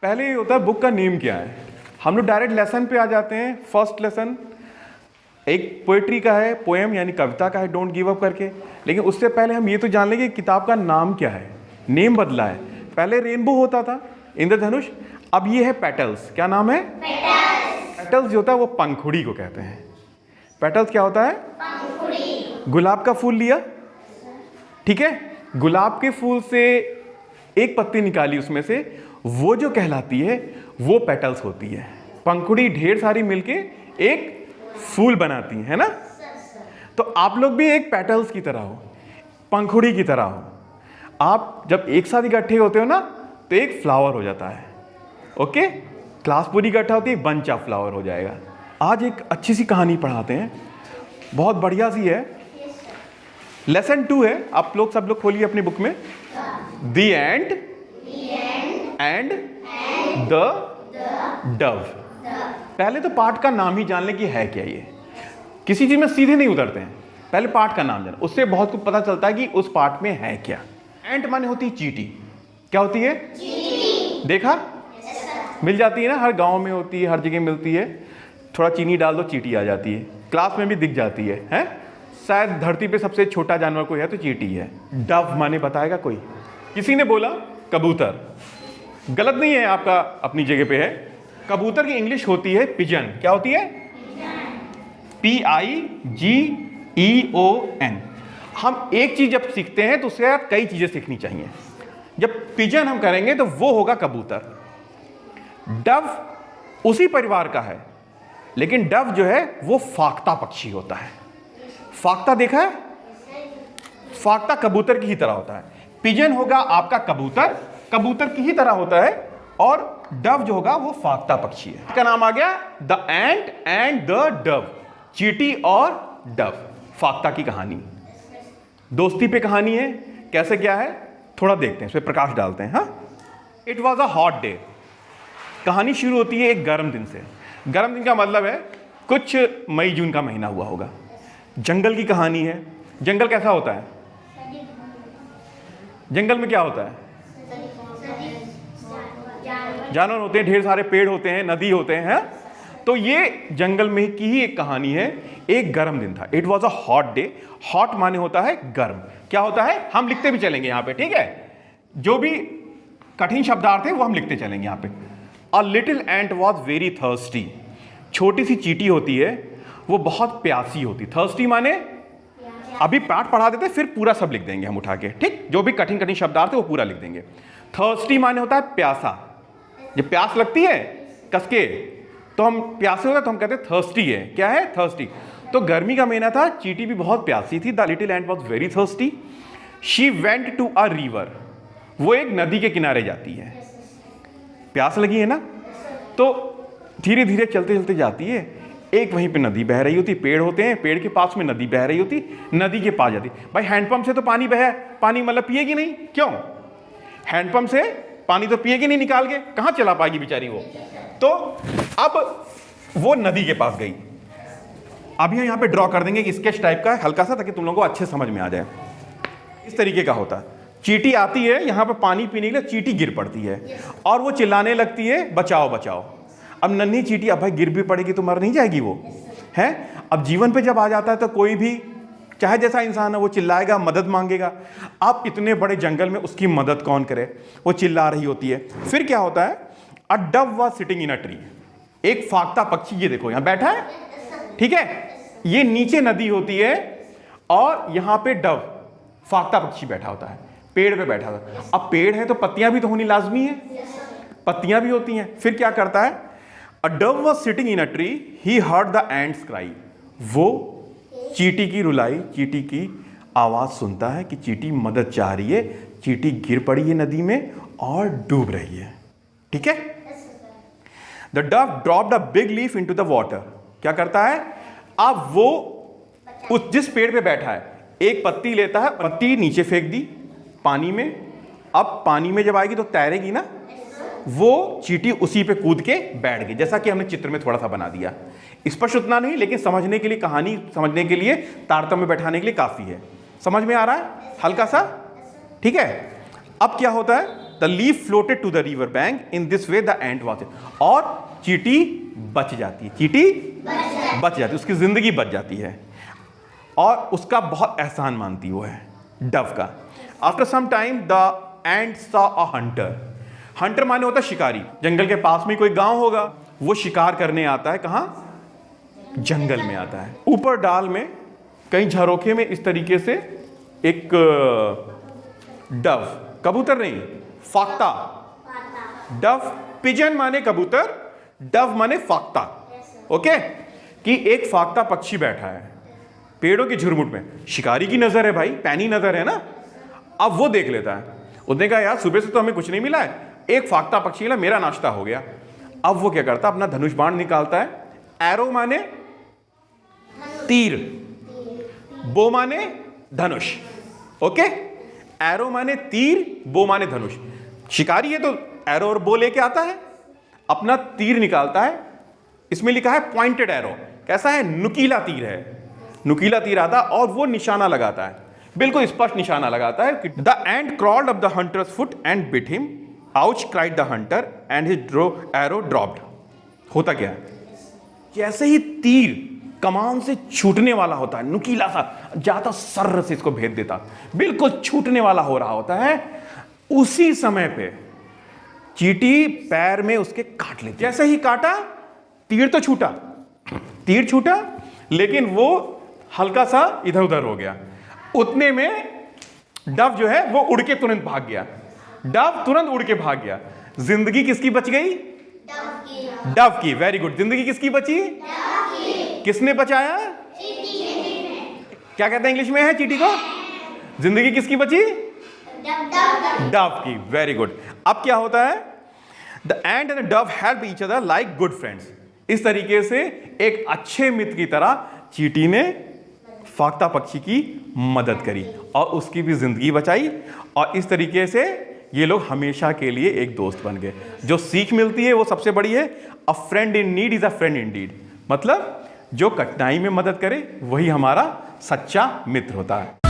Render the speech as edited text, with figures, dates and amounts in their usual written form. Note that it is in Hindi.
पहले ये होता है बुक का नेम क्या है। हम लोग डायरेक्ट लेसन पे आ जाते हैं। फर्स्ट लेसन एक पोएट्री का है, पोएम यानी कविता का है, डोंट गिव अप करके। लेकिन उससे पहले हम ये तो जान लेंगे किताब का नाम क्या है। नेम बदला है, पहले रेनबो होता था, इंद्रधनुष, अब ये है पेटल्स। क्या नाम है? पेटल्स जो होता है वो पंखुड़ी को कहते हैं। पेटल्स क्या होता है? पंखुड़ी। गुलाब का फूल लिया, ठीक है, गुलाब के फूल से एक पत्ती निकाली, उसमें से वो जो कहलाती है वो पेटल्स होती है। पंखुड़ी ढेर सारी मिलके एक फूल बनाती है ना। तो आप लोग भी एक पेटल्स की तरह हो, पंखुड़ी की तरह हो। आप जब एक साथ इकट्ठे होते हो ना तो एक फ्लावर हो जाता है। ओके, क्लास पूरी इकट्ठा होती है, बंच ऑफ फ्लावर हो जाएगा। आज एक अच्छी सी कहानी पढ़ाते हैं, बहुत बढ़िया सी है। लेसन 2 है, आप लोग सब लोग खोलिए अपनी बुक में। The ant and the Dove. पहले तो पाठ का नाम ही जान लें कि है क्या। ये किसी चीज में सीधे नहीं उतरते हैं, पहले पाठ का नाम जाना, उससे बहुत कुछ पता चलता है कि उस पाठ में है क्या। एंट माने होती है चींटी। क्या होती है? चींटी। देखा, मिल जाती है ना, हर गांव में होती है, हर जगह मिलती है। थोड़ा चीनी डाल दो, चींटी आ जाती है। क्लास में भी दिख जाती है? शायद धरती पे सबसे छोटा जानवर कोई है तो चींटी है। डव माने बताएगा कोई? किसी ने बोला कबूतर। गलत नहीं है, आपका अपनी जगह पे है। कबूतर की इंग्लिश होती है पिजन। क्या होती है? PIGEON। हम एक चीज जब सीखते हैं तो उससे कई चीजें सीखनी चाहिए। जब पिजन हम करेंगे तो वो होगा कबूतर। डव उसी परिवार का है, लेकिन डव जो है वो फाख्ता पक्षी होता है। फाख्ता देखा है? फाख्ता कबूतर की ही तरह होता है। पिजन होगा आपका कबूतर, कबूतर की ही तरह होता है, और डव जो होगा वो फाख्ता पक्षी है। इसका नाम आ गया the ant and the Dove. चींटी और डव, फाख्ता की कहानी, दोस्ती पे कहानी है। कैसे क्या है थोड़ा देखते हैं, इस पे प्रकाश डालते हैं। It was a hot day. कहानी शुरू होती है एक गर्म दिन से। गर्म दिन का मतलब है कुछ मई जून का महीना हुआ होगा। जंगल की कहानी है। जंगल कैसा होता है? जंगल में क्या होता है? जानवर होते हैं, ढेर सारे पेड़ होते हैं, नदी होते हैं। तो ये जंगल में की ही एक कहानी है। एक गर्म दिन था। It was a hot day. Hot माने होता है गर्म। क्या होता है हम लिखते भी चलेंगे यहाँ पे, ठीक है। जो भी कठिन शब्दार्थ है वो हम लिखते चलेंगे यहाँ पे। A little ant was very thirsty. छोटी सी चींटी होती है, वो बहुत प्यासी होती। थर्स्टी माने, अभी पाठ पढ़ा देते फिर पूरा सब लिख देंगे हम उठा के, ठीक। जो भी कठिन कठिन शब्दार्थ है वो पूरा लिख देंगे। थर्स्टी माने होता है प्यासा। जब प्यास लगती है कसके तो हम प्यासे होता तो हम कहते हैं थर्स्टी है। क्या है? थर्स्टी। तो गर्मी का महीना था, चींटी भी बहुत प्यासी थी। The little ant was very thirsty. She went to a river. वो एक नदी के किनारे जाती है। प्यास लगी है ना, तो धीरे धीरे चलते चलते जाती है। एक वहीं पे नदी बह रही होती, पेड़ होते हैं, पेड़ के पास में नदी बह रही होती, नदी के पास जाती। भाई हैंडपंप से तो पानी बहे, पानी मतलब पिएगी नहीं, क्यों? हैंडपंप से पानी तो पिएगी नहीं, निकाल के कहां चला पाएगी बेचारी वो। तो अब वो नदी के पास गई। अभी यहाँ पे ड्रॉ कर देंगे कि स्केच टाइप का है हल्का सा, ताकि तुम लोगों को अच्छे समझ में आ जाए। इस तरीके का होता है। चींटी आती है यहाँ पे पानी पीने के लिए, चींटी गिर पड़ती है और वो चिल्लाने लगती है बचाओ बचाओ। अब नन्ही चींटी, अब भाई गिर भी पड़ेगी तो मर नहीं जाएगी वो, है। अब जीवन पे जब आ जाता है तो कोई भी चाहे जैसा इंसान है वो चिल्लाएगा, मदद मांगेगा। आप इतने बड़े जंगल में उसकी मदद कौन करे? वो चिल्ला रही होती है। फिर क्या होता है? A dove was sitting in a tree. एक फाख्ता पक्षी, ये देखो यहां बैठा है, ठीक है। ये नीचे नदी होती है और यहां पे डव फाख्ता पक्षी बैठा होता है, पेड़ पे बैठा होता है। अब पेड़ है तो पत्तियां भी तो होनी लाजमी है, पत्तियां भी होती हैं। फिर क्या करता है? A dove was sitting in a tree, he heard the ants cry. वो चींटी की रुलाई, चींटी की आवाज सुनता है कि चींटी मदद चाह रही है। चींटी गिर पड़ी है नदी में और डूब रही है, ठीक है। The Dove dropped a big leaf into the water. क्या करता है? अब वो उस जिस पेड़ पे बैठा है एक पत्ती लेता है, पत्ती नीचे फेंक दी पानी में। अब पानी में जब आएगी तो तैरेगी ना, वो चींटी उसी पे कूद के बैठ गई, जैसा कि हमने चित्र में थोड़ा सा बना दिया। स्पष्ट उतना नहीं, लेकिन समझने के लिए, कहानी समझने के लिए, तारतम्य में बैठाने के लिए काफी है। समझ में आ रहा है हल्का सा, ठीक है। अब क्या होता है? The leaf floated to the river bank, in this way the ant was, और चींटी बच जाती है, चींटी बच जाती है, उसकी जिंदगी बच जाती है और उसका बहुत एहसान मानती वो है डव का। After some time the ant saw a hunter, hunter माने होता है शिकारी, जंगल के पास में कोई गांव होगा, वो शिकार करने आता है, कहां, जंगल में आता है। ऊपर डाल में कहीं झरोखे में इस तरीके से एक डव, कबूतर नहीं, फाख्ता, डव, पिजन माने कबूतर, डव माने फाख्ता, ओके, कि एक फाख्ता पक्षी बैठा है पेड़ों के झुरमुट में, शिकारी की नजर है भाई, पैनी नजर है ना, अब वो देख लेता है, उसने कहा यार सुबह से तो हमें कुछ नहीं मिला है, एक फाख्ता पक्षी मिला, मेरा नाश्ता हो गया। अब वो क्या करता है, अपना धनुष बाण निकालता है, एरो माने तीर, बो माने धनुष, ओके, एरो माने तीर, बो माने धनुष। शिकारी है तो एरो और बो लेके आता है, अपना तीर निकालता है, इसमें लिखा है पॉइंटेड एरो, कैसा है, नुकीला तीर है, नुकीला तीर आता और वो निशाना लगाता है, बिल्कुल स्पष्ट निशाना लगाता है। The ant crawled up the hunters foot and bit him, ouch cried the Hunter and his arrow dropped. होता क्या है, जैसे ही तीर कमान से छूटने वाला होता है, नुकीला सा जाता, सर्र से इसको भेद देता, बिल्कुल छूटने वाला हो रहा होता है, उसी समय पे चींटी पैर में उसके काट लेती। जैसे ही काटा, तीर तो छूटा, तीर छूटा, लेकिन वो हल्का सा इधर उधर हो गया, उतने में डव जो है वो उड़ के तुरंत भाग गया, डव तुरंत उड़ के भाग गया। जिंदगी किसकी बच गई, डव की, वेरी गुड। जिंदगी किसकी बची, किसने बचाया, क्या कहते हैं इंग्लिश में है चींटी को, जिंदगी किसकी बची, डव की, वेरी गुड। अब क्या होता है, the ant and Dove help each other like good friends. इस तरीके से एक अच्छे मित्र की तरह चींटी ने फाख्ता पक्षी की मदद करी और उसकी भी जिंदगी बचाई, और इस तरीके से ये लोग हमेशा के लिए एक दोस्त बन गए। जो सीख मिलती है वो सबसे बड़ी है, a friend in need is a friend in deed, मतलब जो कठिनाई में मदद करे वही हमारा सच्चा मित्र होता है।